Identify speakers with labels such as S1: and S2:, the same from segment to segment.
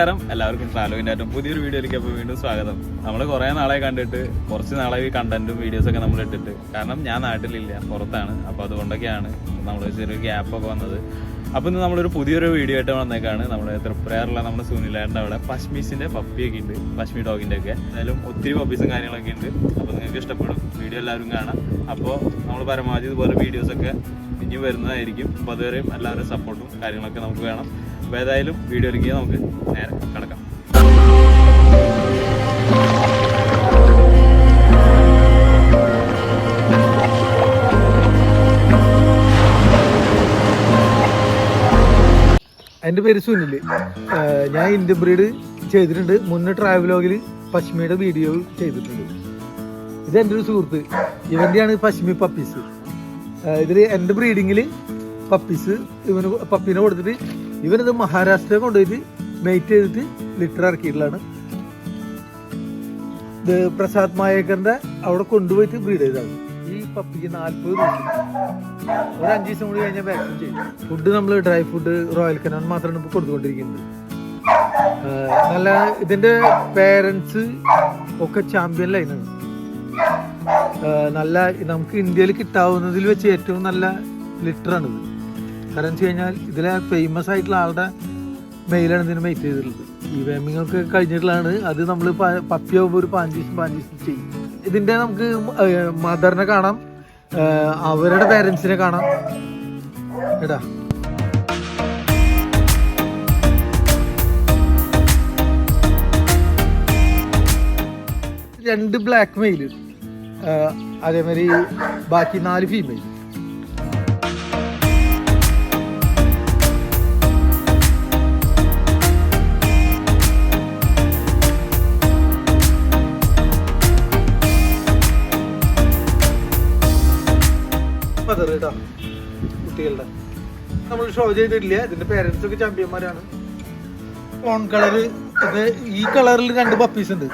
S1: നമസ്കാരം എല്ലാവർക്കും ട്രാവലോഗിൻ്റെ ഏറ്റവും പുതിയൊരു വീഡിയോയിലേക്ക് അപ്പോൾ വീണ്ടും സ്വാഗതം. നമ്മൾ കുറേ നാളെ കണ്ടിട്ട് കുറച്ച് നാളെ കണ്ടന്റും വീഡിയോസൊക്കെ നമ്മൾ ഇട്ടിട്ട്, കാരണം ഞാൻ നാട്ടിലില്ല, പുറത്താണ്. അപ്പോൾ അതുകൊണ്ടൊക്കെയാണ് നമ്മൾ ചെറിയൊരു ഗ്യാപ്പൊക്കെ വന്നത്. അപ്പോൾ ഇന്ന് നമ്മളൊരു പുതിയൊരു വീഡിയോ ആയിട്ട് വന്നേക്കാണ്. നമ്മുടെ തൃപ്രയാറുള്ള നമ്മുടെ സുനിലേട്ടൻ്റെ അവിടെ പശ്മീസിൻ്റെ പപ്പിയൊക്കെ ഉണ്ട്, പശ്മി ഡോഗിൻ്റെ ഒക്കെ. എന്തായാലും ഒത്തിരി പപ്പീസും കാര്യങ്ങളൊക്കെ ഉണ്ട്. അപ്പോൾ നിങ്ങൾക്ക് ഇഷ്ടപ്പെടും, വീഡിയോ എല്ലാവരും കാണാം. അപ്പോൾ നമ്മൾ പരമാവധി ഇതുപോലെ വീഡിയോസൊക്കെ ഇനി വരുന്നതായിരിക്കും. അപ്പോൾ അതുവരെയും എല്ലാവരും സപ്പോർട്ടും കാര്യങ്ങളൊക്കെ നമുക്ക് വേണം. അപ്പോൾ ഏതായാലും വീഡിയോയിലേക്ക് നമുക്ക് നേരെ കിടക്കാം.
S2: എൻ്റെ പേര് സുനിൽ. ഞാൻ ഇന്ത്യൻ ബ്രീഡ് ചെയ്തിട്ടുണ്ട്. മുന്നേ ട്രാവലോഗിൽ പശ്മിയുടെ വീഡിയോ ചെയ്തിട്ടുണ്ട്. ഇത് എൻ്റെ ഒരു സുഹൃത്ത്, ഇവൻ്റെയാണ് പശ്മി പപ്പീസ്. ഇതിൽ എൻ്റെ ബ്രീഡിങ്ങിൽ പപ്പീസ് ഇവന് പപ്പീനെ കൊടുത്തിട്ട് ഇവനിത് മഹാരാഷ്ട്രയിൽ കൊണ്ടുപോയിട്ട് മെയ്റ്റ് ചെയ്തിട്ട് ലിറ്റർ ഇറക്കിയിട്ടുള്ളതാണ്. ഇത് പ്രസാദ് മായേക്കറിൻ്റെ അവിടെ കൊണ്ടുപോയിട്ട് ബ്രീഡ് ചെയ്തതാണ്. ഈ പപ്പിക്ക് 40 ദിവസം, ഒരു 5 ദിവസം കൂടി കഴിഞ്ഞാൽ വാക്സിൻ ചെയ്യും. ഫുഡ് നമ്മൾ ഡ്രൈ ഫുഡ് റോയൽ കനാൻ മാത്രമാണ് ഇപ്പോൾ കൊടുത്തുകൊണ്ടിരിക്കുന്നത്. നല്ല ഇതിൻ്റെ പേരൻസ് ഒക്കെ ചാമ്പ്യൻ ലൈനാണ്. നല്ല നമുക്ക് ഇന്ത്യയിൽ കിട്ടാവുന്നതിൽ വെച്ച് ഏറ്റവും നല്ല ലിറ്ററാണിത്. കാരണം വെച്ച് കഴിഞ്ഞാൽ ഇതിലെ ഫേമസ് ആയിട്ടുള്ള ആളുടെ മെയിലാണ് ഇതിന് മെയ്റ്റ് ചെയ്തിട്ടുള്ളത്. ഈ വേമിംഗ് ഒക്കെ കഴിഞ്ഞിട്ടുള്ളതാണ്. അത് നമ്മൾ പപ്പിയാകുമ്പോൾ ഒരു 5 ദിവസം ചെയ്യും. ഇതിൻ്റെ നമുക്ക് മദറിനെ കാണാം, അവരുടെ പേരൻസിനെ കാണാം. എടാ രണ്ട് ബ്ലാക്ക് മെയില്, അതേമാതിരി ബാക്കി 4 ഫീമെയിൽ. കേട്ടോ, കുട്ടികളുടെ നമ്മൾ ഷോ ചെയ്തിട്ടില്ല. ഇതിന്റെ പേരൻസ് ഒക്കെ ചാമ്പ്യന്മാരാണ്. ഓൺ കളറ് ഇത്, ഈ കളറിൽ 2 പപ്പീസ് ഉണ്ട്.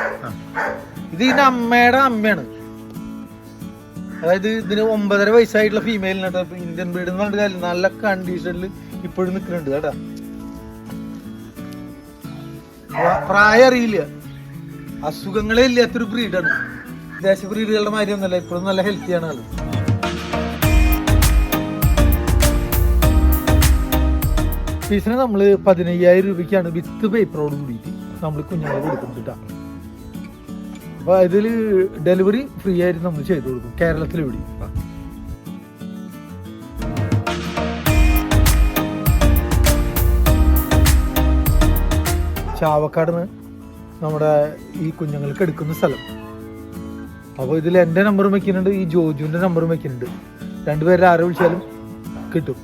S2: ഇത് ഇതിന്റെ അമ്മയുടെ അമ്മയാണ്. അതായത് ഇതിന് 9.5 വയസ്സായിട്ടുള്ള ഫീമെയിലിനാട്ടോ. ഇന്ത്യൻ ബ്രീഡ് എന്ന് പറഞ്ഞിട്ട് കാര്യം നല്ല കണ്ടീഷനിൽ ഇപ്പോഴും നിൽക്കുന്നുണ്ട് കേട്ടാ. പ്രായം അറിയില്ല, അസുഖങ്ങളെ ഇല്ലാത്തൊരു ബ്രീഡാണ്. വിദേശ ബ്രീഡുകളുടെ മാതിരി ഒന്നല്ല, ഇപ്പോഴും നല്ല ഹെൽത്തിയാണ് ആള്. ഫീസിന് നമ്മൾ 15,000 രൂപയ്ക്കാണ് വിത്ത് പേപ്പറോട് കൂടിയിട്ട് നമ്മൾ കുഞ്ഞുങ്ങളെ കൊടുക്കുന്നത് കേട്ടോ. അപ്പോൾ ഇതിൽ ഡെലിവറി ഫ്രീ ആയിട്ട് നമ്മൾ ചെയ്തു കൊടുക്കും, കേരളത്തിൽ ഇവിടെ. ചാവക്കാട് നമ്മുടെ ഈ കുഞ്ഞുങ്ങൾക്ക് എടുക്കുന്ന സ്ഥലം. അപ്പോൾ ഇതിൽ എൻ്റെ നമ്പറും വെക്കുന്നുണ്ട്, ഈ ജോജുവിൻ്റെ നമ്പറും വെക്കുന്നുണ്ട്. 2 പേരെ ആരെ വിളിച്ചാലും കിട്ടും.